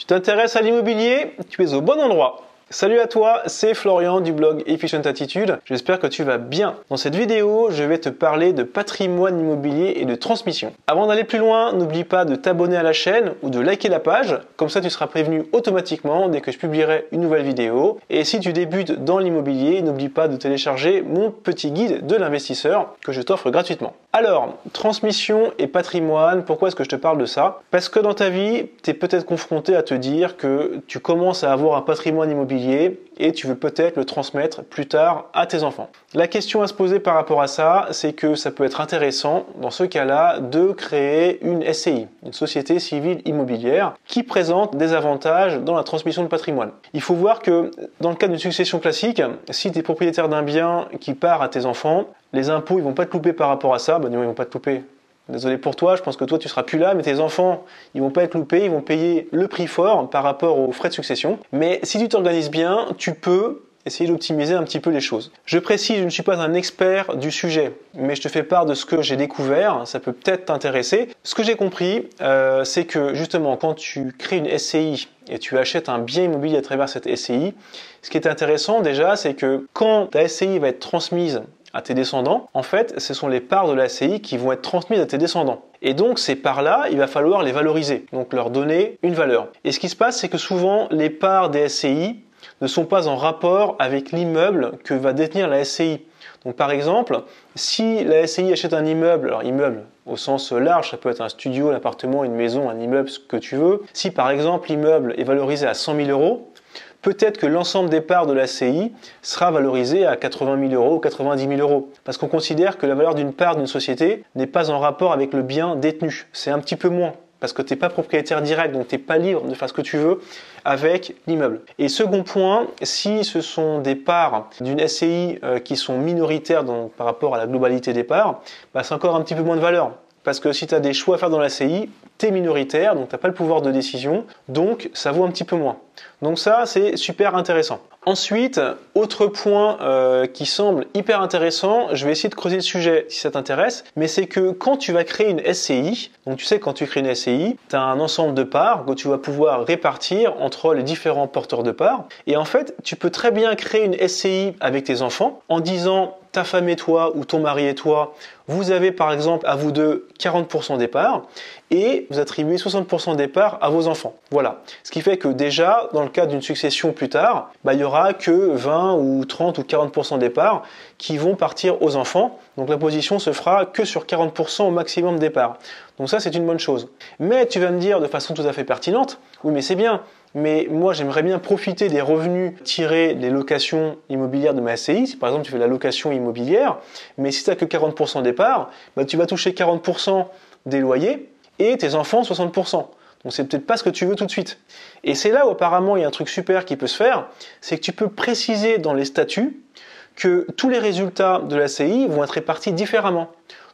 t'intéresses à l'immobilier? Tu es au bon endroit. Salut à toi, c'est Florian du blog Efficient Attitude. J'espère que tu vas bien. Dans cette vidéo, je vais te parler de patrimoine immobilier et de transmission. Avant d'aller plus loin, n'oublie pas de t'abonner à la chaîne ou de liker la page. Comme ça, tu seras prévenu automatiquement dès que je publierai une nouvelle vidéo. Et si tu débutes dans l'immobilier, n'oublie pas de télécharger mon petit guide de l'investisseur que je t'offre gratuitement. Alors, transmission et patrimoine, pourquoi est-ce que je te parle de ça? Parce que dans ta vie, tu es peut-être confronté à te dire que tu commences à avoir un patrimoine immobilier et tu veux peut-être le transmettre plus tard à tes enfants. La question à se poser par rapport à ça, c'est que ça peut être intéressant, dans ce cas-là, de créer une SCI, une société civile immobilière, qui présente des avantages dans la transmission de patrimoine. Il faut voir que dans le cas d'une succession classique, si tu es propriétaire d'un bien qui part à tes enfants, les impôts ils vont pas te louper par rapport à ça, non, ils vont pas te louper. Désolé pour toi, je pense que toi tu seras plus là, mais tes enfants, ils vont pas être loupés, ils vont payer le prix fort par rapport aux frais de succession. Mais si tu t'organises bien, tu peux essayer d'optimiser un petit peu les choses. Je précise, je ne suis pas un expert du sujet, mais je te fais part de ce que j'ai découvert, ça peut peut-être t'intéresser. Ce que j'ai compris, c'est que justement, quand tu crées une SCI et tu achètes un bien immobilier à travers cette SCI, ce qui est intéressant déjà, c'est que quand ta SCI va être transmise à tes descendants, en fait, ce sont les parts de la SCI qui vont être transmises à tes descendants. Et donc, ces parts-là, il va falloir les valoriser, donc leur donner une valeur. Et ce qui se passe, c'est que souvent, les parts des SCI ne sont pas en rapport avec l'immeuble que va détenir la SCI. Donc, par exemple, si la SCI achète un immeuble, alors immeuble au sens large, ça peut être un studio, un appartement, une maison, un immeuble, ce que tu veux. Si, par exemple, l'immeuble est valorisé à 100 000 euros, peut-être que l'ensemble des parts de la SCI sera valorisé à 80 000 euros ou 90 000 euros. Parce qu'on considère que la valeur d'une part d'une société n'est pas en rapport avec le bien détenu. C'est un petit peu moins. Parce que tu n'es pas propriétaire direct, donc tu n'es pas libre de faire ce que tu veux avec l'immeuble. Et second point, si ce sont des parts d'une SCI qui sont minoritaires par rapport à la globalité des parts, c'est encore un petit peu moins de valeur. Parce que si tu as des choix à faire dans la SCI, tu es minoritaire, donc tu n'as pas le pouvoir de décision, donc ça vaut un petit peu moins. Donc ça, c'est super intéressant. Ensuite, autre point qui semble hyper intéressant, je vais essayer de creuser le sujet si ça t'intéresse, mais c'est que quand tu vas créer une SCI, donc tu sais quand tu crées une SCI, tu as un ensemble de parts que tu vas pouvoir répartir entre les différents porteurs de parts, et en fait, tu peux très bien créer une SCI avec tes enfants en disant ta femme et toi ou ton mari et toi, vous avez par exemple à vous deux 40% des parts et vous attribuez 60% des parts à vos enfants. Voilà. Ce qui fait que déjà, dans le cas d'une succession plus tard, il n'y aura que 20 ou 30 ou 40% des parts qui vont partir aux enfants. Donc l'imposition se fera que sur 40% au maximum des parts. Donc ça, c'est une bonne chose. Mais tu vas me dire de façon tout à fait pertinente, oui mais c'est bien, mais moi j'aimerais bien profiter des revenus tirés des locations immobilières de ma SCI. Si par exemple tu fais la location immobilière, mais si tu n'as que 40% des parts, tu vas toucher 40% des loyers et tes enfants 60%. Donc c'est peut-être pas ce que tu veux tout de suite. Et c'est là où apparemment il y a un truc super qui peut se faire, c'est que tu peux préciser dans les statuts que tous les résultats de la SCI vont être répartis différemment.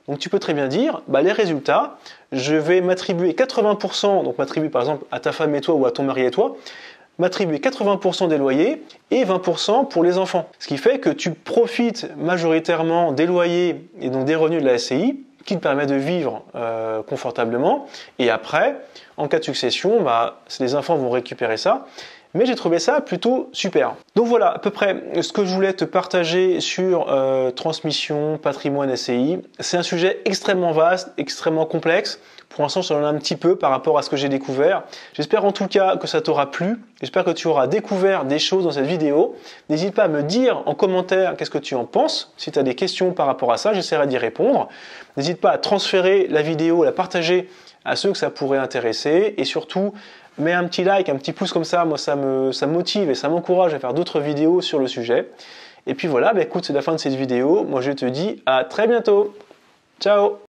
Donc tu peux très bien dire, les résultats, je vais m'attribuer 80%, donc m'attribuer par exemple à ta femme et toi ou à ton mari et toi, m'attribuer 80% des loyers et 20% pour les enfants. Ce qui fait que tu profites majoritairement des loyers et donc des revenus de la SCI qui te permet de vivre confortablement. Et après, en cas de succession, les enfants vont récupérer ça. Mais j'ai trouvé ça plutôt super. Donc voilà à peu près ce que je voulais te partager sur transmission, patrimoine, SCI. C'est un sujet extrêmement vaste, extrêmement complexe. Pour l'instant, je t'en ai un petit peu par rapport à ce que j'ai découvert. J'espère en tout cas que ça t'aura plu. J'espère que tu auras découvert des choses dans cette vidéo. N'hésite pas à me dire en commentaire qu'est-ce que tu en penses. Si tu as des questions par rapport à ça, j'essaierai d'y répondre. N'hésite pas à transférer la vidéo, à la partager à ceux que ça pourrait intéresser. Et surtout, mets un petit like, un petit pouce comme ça. Moi, ça me motive et ça m'encourage à faire d'autres vidéos sur le sujet. Et puis voilà, écoute, c'est la fin de cette vidéo. Moi, je te dis à très bientôt. Ciao!